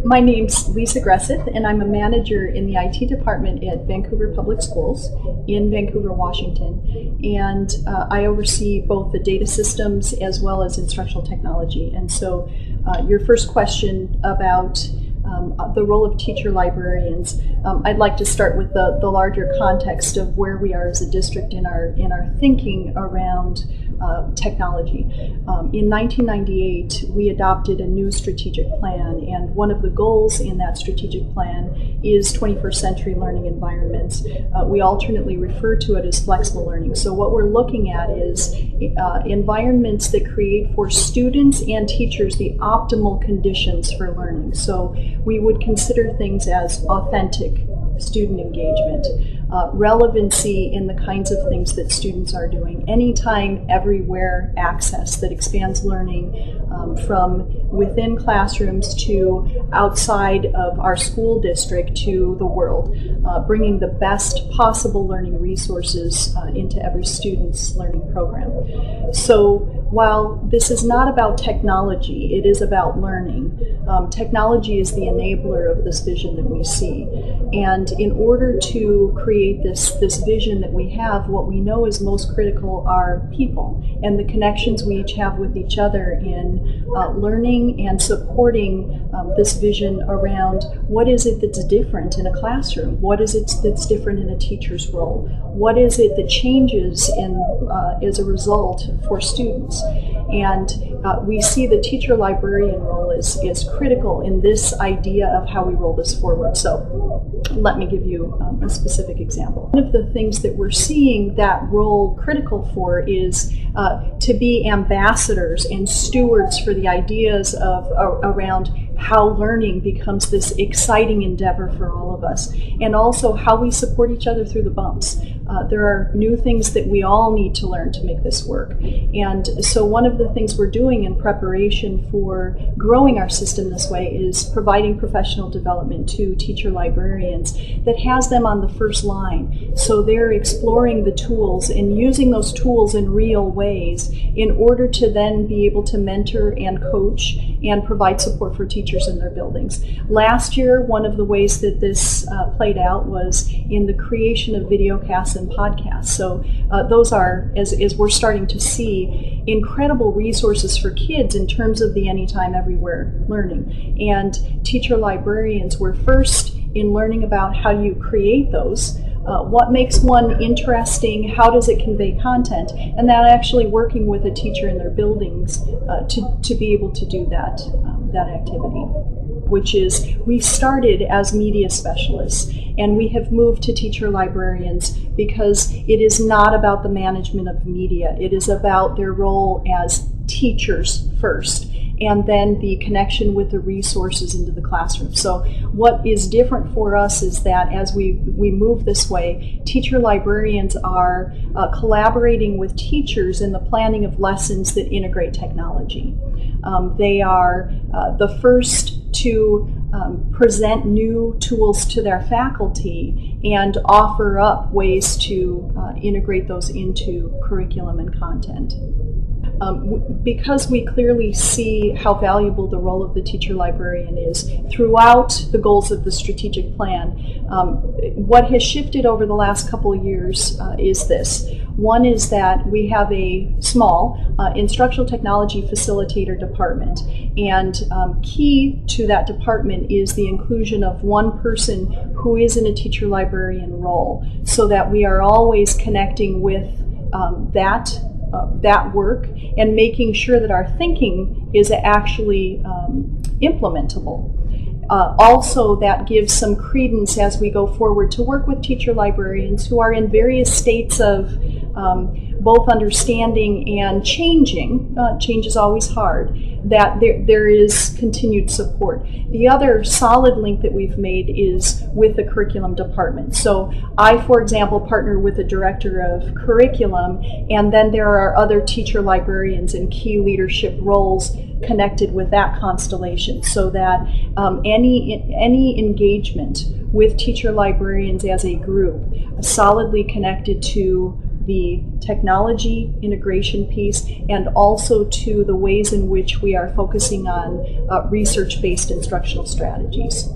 My name's Lisa Greseth, and I'm a manager in the IT department at Vancouver Public Schools in Vancouver, Washington. And I oversee both the data systems as well as instructional technology. And so your first question about the role of teacher librarians, I'd like to start with the larger context of where we are as a district in our thinking around technology. In 1998, we adopted a new strategic plan, and one of the goals in that strategic plan is 21st century learning environments. We alternately refer to it as flexible learning. So what we're looking at is environments that create for students and teachers the optimal conditions for learning. So we would consider things as authentic student engagement, relevancy in the kinds of things that students are doing, anytime, everywhere access that expands learning from within classrooms to outside of our school district to the world, bringing the best possible learning resources into every student's learning program. So while this is not about technology, it is about learning. Technology is the enabler of this vision that we see. And in order to create this vision that we have, what we know is most critical are people and the connections we each have with each other in learning and supporting this vision around what is it that's different in a classroom, what is it that's different in a teacher's role, what is it that changes as a result for students. And we see the teacher librarian role is critical in this idea of how we roll this forward. So let me give you a specific example. One of the things that we're seeing that role critical for is to be ambassadors and stewards for the ideas around how learning becomes this exciting endeavor for all of us, and also how we support each other through the bumps. There are new things that we all need to learn to make this work. And so one of the things we're doing in preparation for growing our system this way is providing professional development to teacher librarians that has them on the first line. So they're exploring the tools and using those tools in real ways in order to then be able to mentor and coach and provide support for teachers in their buildings. Last year, one of the ways that this played out was in the creation of videocasts and podcasts. So those are, as we're starting to see, incredible resources for kids in terms of the anytime, everywhere learning. And teacher librarians were first in learning about how you create those. What makes one interesting, how does it convey content, and then actually working with a teacher in their buildings to be able to do that activity, which is we started as media specialists and we have moved to teacher librarians because it is not about the management of media, it is about their role as teachers first, and then the connection with the resources into the classroom. So what is different for us is that as we move this way, teacher librarians are collaborating with teachers in the planning of lessons that integrate technology. They are the first to present new tools to their faculty and offer up ways to integrate those into curriculum and content. Because we clearly see how valuable the role of the teacher librarian is throughout the goals of the strategic plan, what has shifted over the last couple of years is this. One is that we have a small instructional technology facilitator department, and key to that department is the inclusion of one person who is in a teacher librarian role, so that we are always connecting with that work and making sure that our thinking is actually implementable. Also, that gives some credence as we go forward to work with teacher librarians who are in various states of both understanding and changing. Change is always hard. That there is continued support. The other solid link that we've made is with the curriculum department. So I, for example, partner with the director of curriculum, and then there are other teacher librarians in key leadership roles connected with that constellation, so that any engagement with teacher librarians as a group solidly connected to the technology integration piece and also to the ways in which we are focusing on research-based instructional strategies.